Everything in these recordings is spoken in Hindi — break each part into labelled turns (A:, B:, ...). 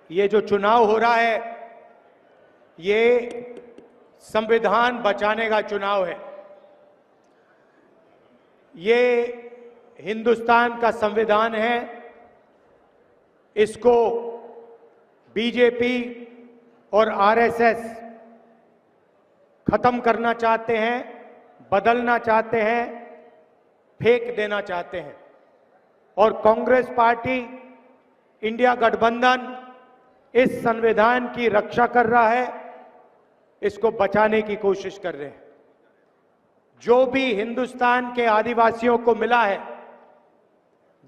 A: ये जो चुनाव हो रहा है ये संविधान बचाने का चुनाव है। ये हिंदुस्तान का संविधान है, इसको बीजेपी और आरएसएस खत्म करना चाहते हैं, बदलना चाहते हैं, फेंक देना चाहते हैं। और कांग्रेस पार्टी, इंडिया गठबंधन इस संविधान की रक्षा कर रहा है, इसको बचाने की कोशिश कर रहे हैं। जो भी हिंदुस्तान के आदिवासियों को मिला है,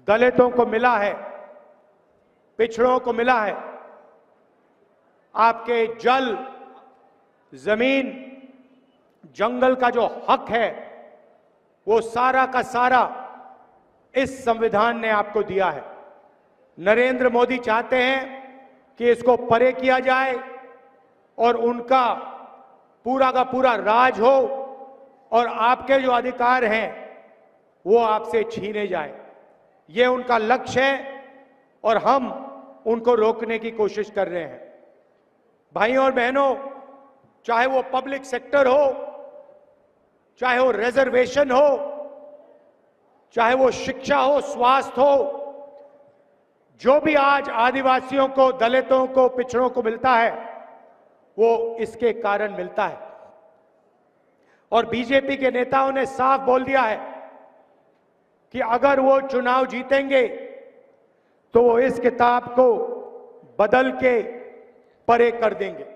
A: दलितों को मिला है, पिछड़ों को मिला है, आपके जल, जमीन, जंगल का जो हक है वो सारा का सारा इस संविधान ने आपको दिया है। नरेंद्र मोदी चाहते हैं कि इसको परे किया जाए और उनका पूरा का पूरा राज हो और आपके जो अधिकार हैं वो आपसे छीने जाए। ये उनका लक्ष्य है और हम उनको रोकने की कोशिश कर रहे हैं। भाइयों और बहनों, चाहे वो पब्लिक सेक्टर हो, चाहे वो रिजर्वेशन हो, चाहे वो शिक्षा हो, स्वास्थ्य हो, जो भी आज आदिवासियों को, दलितों को, पिछड़ों को मिलता है वो इसके कारण मिलता है। और बीजेपी के नेताओं ने साफ बोल दिया है कि अगर वो चुनाव जीतेंगे तो वो इस किताब को बदल के परे कर देंगे।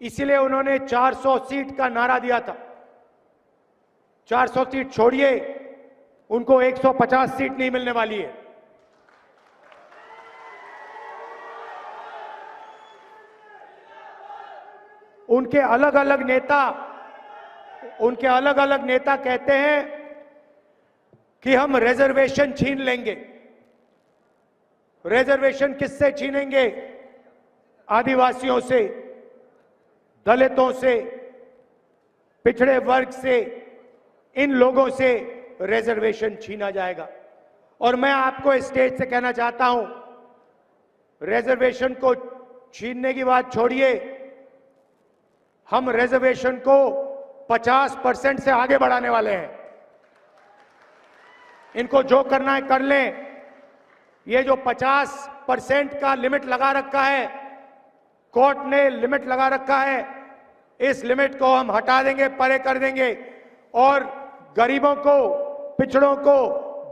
A: इसलिए उन्होंने 400 सीट का नारा दिया था। 400 सीट छोड़िए, उनको 150 सीट नहीं मिलने वाली है। उनके अलग अलग नेता कहते हैं कि हम रिजर्वेशन छीन लेंगे। रिजर्वेशन किससे छीनेंगे? आदिवासियों से, दलितों से, पिछड़े वर्ग से, इन लोगों से रिजर्वेशन छीना जाएगा। और मैं आपको इस स्टेज से कहना चाहता हूं, रिजर्वेशन को छीनने की बात छोड़िए, हम रिजर्वेशन को 50% से आगे बढ़ाने वाले हैं। इनको जो करना है कर लें। ये जो 50% का लिमिट लगा रखा है, कोर्ट ने लिमिट लगा रखा है, इस लिमिट को हम हटा देंगे, परे कर देंगे और गरीबों को, पिछड़ों को,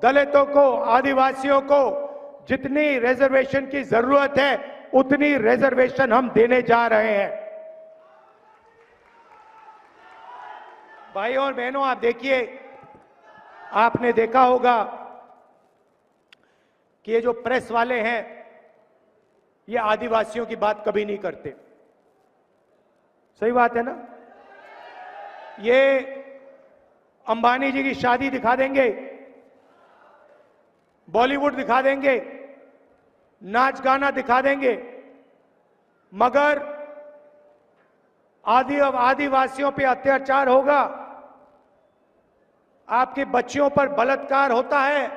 A: दलितों को, आदिवासियों को जितनी रिजर्वेशन की जरूरत है उतनी रिजर्वेशन हम देने जा रहे हैं। भाइयों और बहनों, आप देखिए, आपने देखा होगा कि ये जो प्रेस वाले हैं ये आदिवासियों की बात कभी नहीं करते। सही बात है ना? ये अंबानी जी की शादी दिखा देंगे, बॉलीवुड दिखा देंगे, नाच गाना दिखा देंगे, मगर आदिवासियों पे अत्याचार होगा, आपकी बच्चियों पर बलात्कार होता है,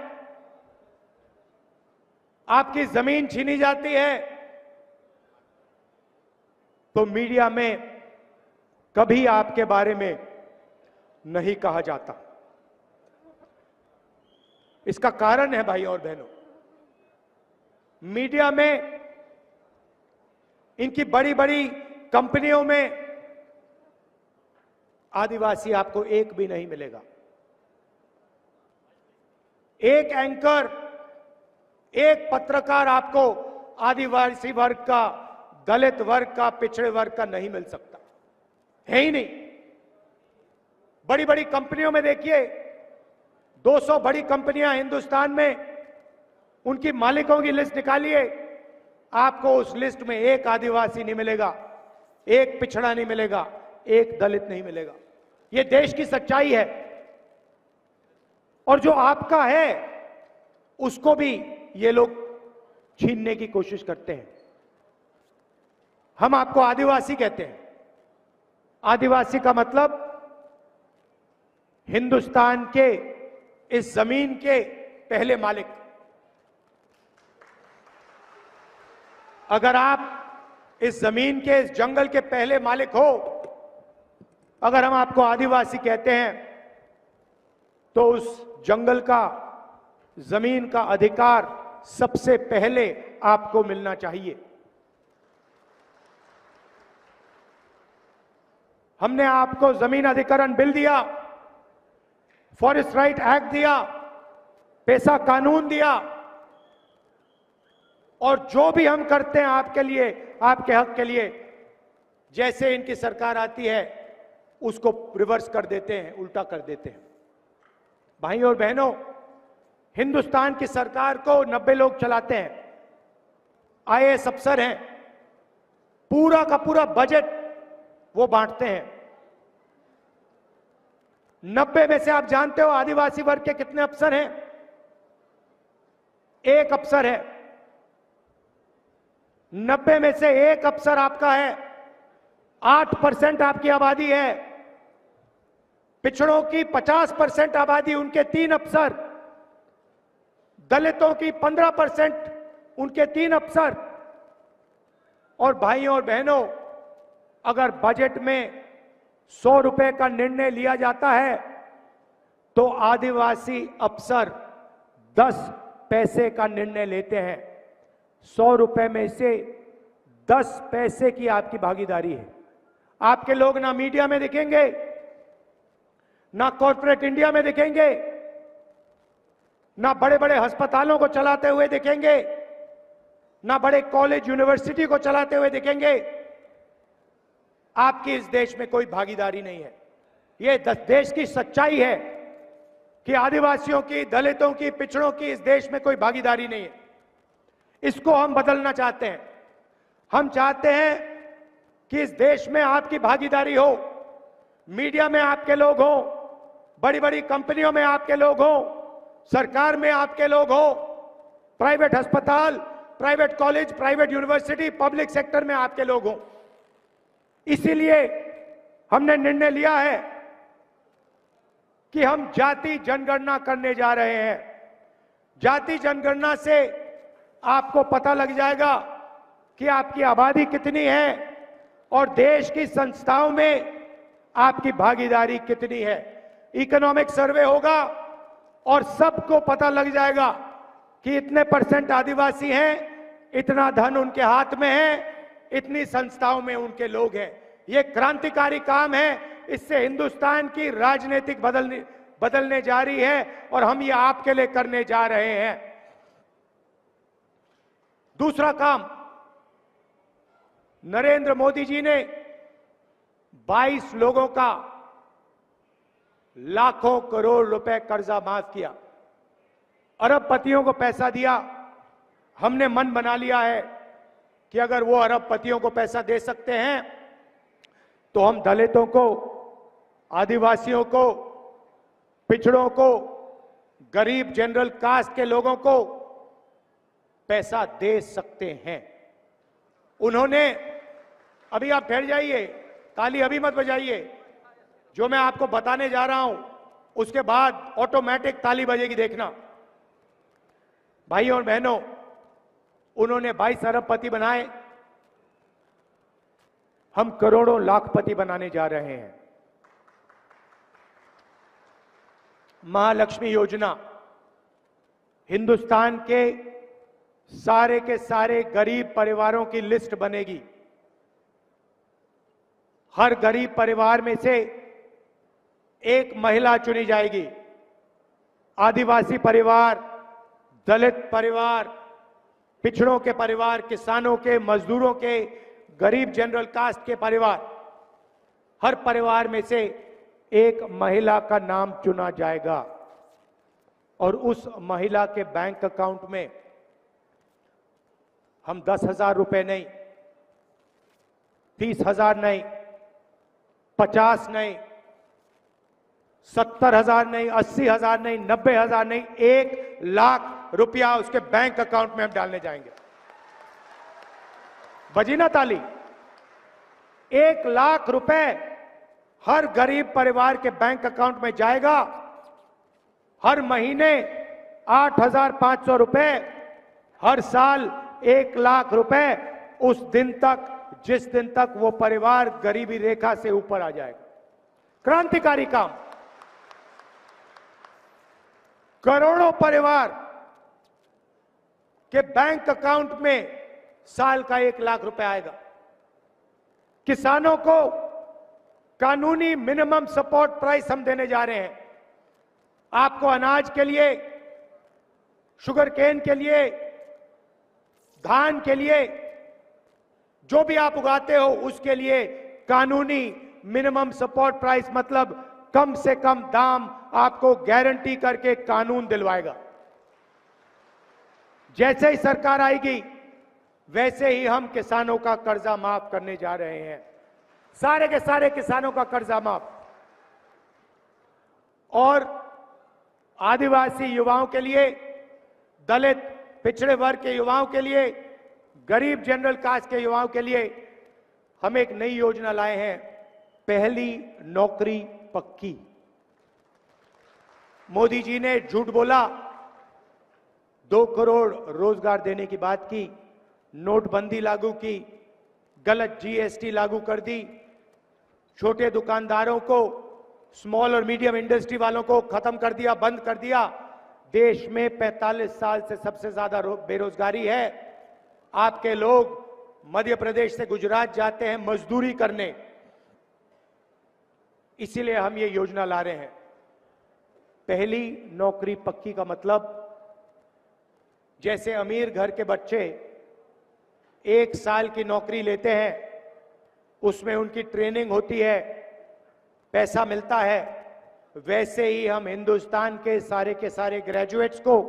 A: आपकी जमीन छीनी जाती है, तो मीडिया में कभी आपके बारे में नहीं कहा जाता। इसका कारण है भाइयों और बहनों, मीडिया में, इनकी बड़ी बड़ी कंपनियों में आदिवासी आपको एक भी नहीं मिलेगा। एक एंकर, एक पत्रकार आपको आदिवासी वर्ग का, दलित वर्ग का, पिछड़े वर्ग का नहीं मिल सकता, है ही नहीं। बड़ी बड़ी कंपनियों में देखिए, 200 बड़ी कंपनियां हिंदुस्तान में, उनकी मालिकों की लिस्ट निकालिए, आपको उस लिस्ट में एक आदिवासी नहीं मिलेगा, एक पिछड़ा नहीं मिलेगा, एक दलित नहीं मिलेगा। यह देश की सच्चाई है। और जो आपका है उसको भी ये लोग छीनने की कोशिश करते हैं। हम आपको आदिवासी कहते हैं। आदिवासी का मतलब हिंदुस्तान के इस जमीन के पहले मालिक। अगर आप इस जमीन के, इस जंगल के पहले मालिक हो, अगर हम आपको आदिवासी कहते हैं, तो उस जंगल का, जमीन का अधिकार सबसे पहले आपको मिलना चाहिए। हमने आपको जमीन अधिग्रहण बिल दिया, फॉरेस्ट राइट एक्ट दिया, पेशा कानून दिया, और जो भी हम करते हैं आपके लिए, आपके हक के लिए, जैसे इनकी सरकार आती है उसको रिवर्स कर देते हैं, उल्टा कर देते हैं। भाइयों और बहनों, हिंदुस्तान की सरकार को 90 लोग चलाते हैं, आईएएस अफसर हैं, पूरा का पूरा बजट वो बांटते हैं। 90 में से आप जानते हो आदिवासी वर्ग के कितने अफसर हैं? एक अफसर है। 90 में से एक अफसर आपका है। 8% आपकी आबादी है। पिछड़ों की 50% आबादी, उनके 3 अफसर। दलितों की 15%, उनके 3 अफसर। और भाइयों और बहनों, अगर बजट में 100 रुपए का निर्णय लिया जाता है तो आदिवासी अफसर 10 पैसे का निर्णय लेते हैं। 100 रुपए में से 10 पैसे की आपकी भागीदारी है। आपके लोग ना मीडिया में दिखेंगे, ना कॉर्पोरेट इंडिया में दिखेंगे, ना बड़े बड़े अस्पतालों को चलाते हुए दिखेंगे, ना बड़े कॉलेज यूनिवर्सिटी को चलाते हुए दिखेंगे। आपकी इस देश में कोई भागीदारी नहीं है। यह देश की सच्चाई है कि आदिवासियों की, दलितों की, पिछड़ों की इस देश में कोई भागीदारी नहीं है। इसको हम बदलना चाहते हैं। हम चाहते हैं कि इस देश में आपकी भागीदारी हो, मीडिया में आपके लोग हो, बड़ी बड़ी कंपनियों में आपके लोग हो, सरकार में आपके लोग हो, प्राइवेट अस्पताल, private college, private university, public sector में आपके लोग हो। इसीलिए हमने निर्णय लिया है कि हम जाति जनगणना करने जा रहे हैं। जाति जनगणना से आपको पता लग जाएगा कि आपकी आबादी कितनी है और देश की संस्थाओं में आपकी भागीदारी कितनी है। इकोनॉमिक सर्वे होगा और सबको पता लग जाएगा कि इतने % आदिवासी हैं, इतना धन उनके हाथ में है, इतनी संस्थाओं में उनके लोग हैं। ये क्रांतिकारी काम है। इससे हिंदुस्तान की राजनीतिक बदलने जा रही है और हम ये आपके लिए करने जा रहे हैं। दूसरा काम, नरेंद्र मोदी जी ने 22 लोगों का लाखों करोड़ रुपए कर्जा माफ किया, अरबपतियों को पैसा दिया। हमने मन बना लिया है कि अगर वो अरबपतियों को पैसा दे सकते हैं तो हम दलितों को, आदिवासियों को, पिछड़ों को, गरीब जनरल कास्ट के लोगों को पैसा दे सकते हैं। उन्होंने, अभी आप ठहर जाइए, ताली अभी मत बजाइए, जो मैं आपको बताने जा रहा हूं उसके बाद ऑटोमेटिक ताली बजेगी, देखना। भाइयों और बहनों, उन्होंने 22 अरबपति बनाए, हम करोड़ों लाखपति बनाने जा रहे हैं। महालक्ष्मी योजना, हिंदुस्तान के सारे गरीब परिवारों की लिस्ट बनेगी। हर गरीब परिवार में से एक महिला चुनी जाएगी। आदिवासी परिवार, दलित परिवार, पिछड़ों के परिवार, किसानों के, मजदूरों के, गरीब जनरल कास्ट के परिवार, हर परिवार में से एक महिला का नाम चुना जाएगा और उस महिला के बैंक अकाउंट में हम 10,000 रुपए नहीं, 30,000 नहीं, 50 नहीं, 70,000 नहीं, 80,000 नहीं, 90,000 नहीं, 1 लाख रुपया उसके बैंक अकाउंट में हम डालने जाएंगे। बजी ना ताली? 1 लाख रुपए हर गरीब परिवार के बैंक अकाउंट में जाएगा। हर महीने 8,500 रुपए, हर साल 1 लाख रुपए उस दिन तक, जिस दिन तक वो परिवार गरीबी रेखा से ऊपर आ जाएगा। क्रांतिकारी काम। करोड़ों परिवार के बैंक अकाउंट में साल का 1 लाख रुपए आएगा। किसानों को कानूनी मिनिमम सपोर्ट प्राइस हम देने जा रहे हैं। आपको अनाज के लिए, शुगर केन के लिए, धान के लिए, जो भी आप उगाते हो उसके लिए कानूनी मिनिमम सपोर्ट प्राइस, मतलब कम से कम दाम आपको गारंटी करके कानून दिलवाएगा। जैसे ही सरकार आएगी वैसे ही हम किसानों का कर्जा माफ करने जा रहे हैं। सारे के सारे किसानों का कर्जा माफ। और आदिवासी युवाओं के लिए, दलित पिछड़े वर्ग के युवाओं के लिए, गरीब जनरल कास्ट के युवाओं के लिए हम एक नई योजना लाए हैं, पहली नौकरी पक्की। मोदी जी ने झूठ बोला, 2 करोड़ रोजगार देने की बात की, नोटबंदी लागू की, गलत जीएसटी लागू कर दी, छोटे दुकानदारों को, स्मॉल और मीडियम इंडस्ट्री वालों को खत्म कर दिया, बंद कर दिया। देश में 45 साल से सबसे ज्यादा बेरोजगारी है। आपके लोग मध्य प्रदेश से गुजरात जाते हैं मजदूरी करने, इसीलिए हम ये योजना ला रहे हैं। पहली नौकरी पक्की का मतलब, जैसे अमीर घर के बच्चे 1 साल की नौकरी लेते हैं, उसमें उनकी ट्रेनिंग होती है, पैसा मिलता है, वैसे ही हम हिंदुस्तान के सारे ग्रेजुएट्स को,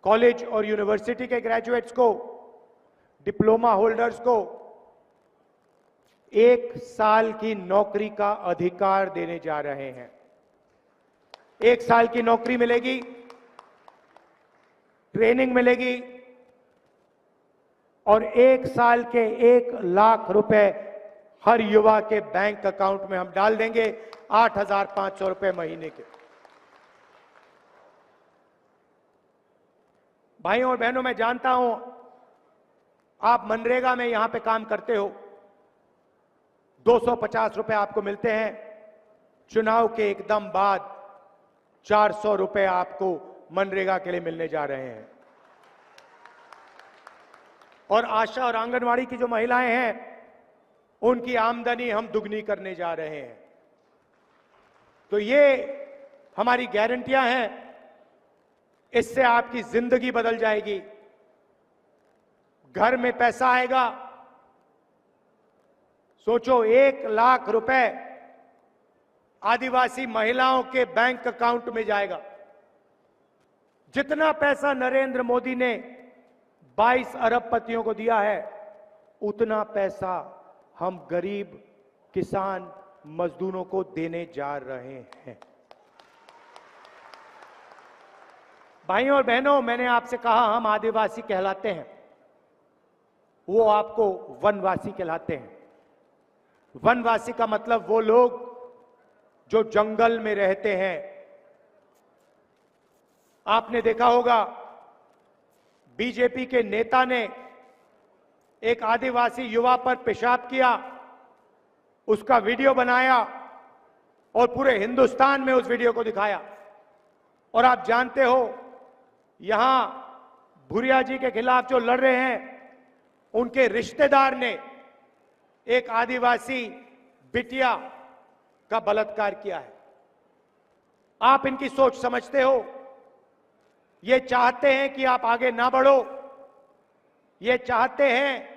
A: कॉलेज और यूनिवर्सिटी के ग्रेजुएट्स को, डिप्लोमा होल्डर्स को 1 साल की नौकरी का अधिकार देने जा रहे हैं। 1 साल की नौकरी मिलेगी, ट्रेनिंग मिलेगी और 1 साल के 1 लाख रुपए हर युवा के बैंक अकाउंट में हम डाल देंगे, 8,500 रुपए महीने के। भाइयों और बहनों, मैं जानता हूं आप मनरेगा में यहां पे काम करते हो, 250 रुपए आपको मिलते हैं। चुनाव के एकदम बाद 400 रुपए आपको मनरेगा के लिए मिलने जा रहे हैं। और आशा और आंगनवाड़ी की जो महिलाएं हैं, उनकी आमदनी हम दुगनी करने जा रहे हैं। तो ये हमारी गारंटियां हैं, इससे आपकी जिंदगी बदल जाएगी। घर में पैसा आएगा। सोचो, 1 लाख रुपए आदिवासी महिलाओं के बैंक अकाउंट में जाएगा। जितना पैसा नरेंद्र मोदी ने 22 अरबपतियों को दिया है, उतना पैसा हम गरीब किसान मजदूरों को देने जा रहे हैं। भाइयों और बहनों, मैंने आपसे कहा हम आदिवासी कहलाते हैं, वो आपको वनवासी कहलाते हैं। वनवासी का मतलब वो लोग जो जंगल में रहते हैं। आपने देखा होगा, बीजेपी के नेता ने एक आदिवासी युवा पर पेशाब किया, उसका वीडियो बनाया और पूरे हिंदुस्तान में उस वीडियो को दिखाया। और आप जानते हो, यहां भूरिया जी के खिलाफ जो लड़ रहे हैं, उनके रिश्तेदार ने एक आदिवासी बिटिया का बलात्कार किया है। आप इनकी सोच समझते हो? ये चाहते हैं कि आप आगे ना बढ़ो, ये चाहते हैं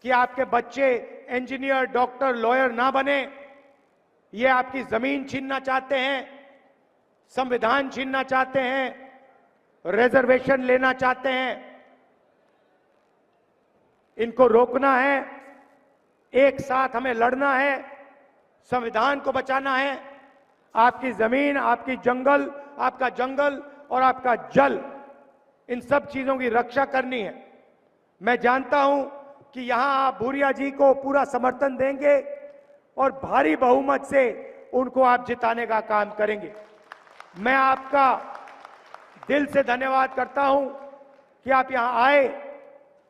A: कि आपके बच्चे इंजीनियर, डॉक्टर, लॉयर ना बने, ये आपकी जमीन छीनना चाहते हैं, संविधान छीनना चाहते हैं, रिजर्वेशन लेना चाहते हैं। इनको रोकना है, एक साथ हमें लड़ना है, संविधान को बचाना है। आपकी जमीन, आपकी जंगल, आपका जंगल और आपका जल, इन सब चीजों की रक्षा करनी है। मैं जानता हूं कि यहां आप भूरिया जी को पूरा समर्थन देंगे और भारी बहुमत से उनको आप जिताने का काम करेंगे। मैं आपका दिल से धन्यवाद करता हूं कि आप यहां आए,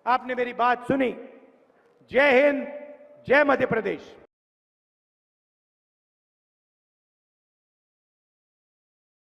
A: आपने मेरी बात सुनी। जय हिंद, जय मध्य प्रदेश।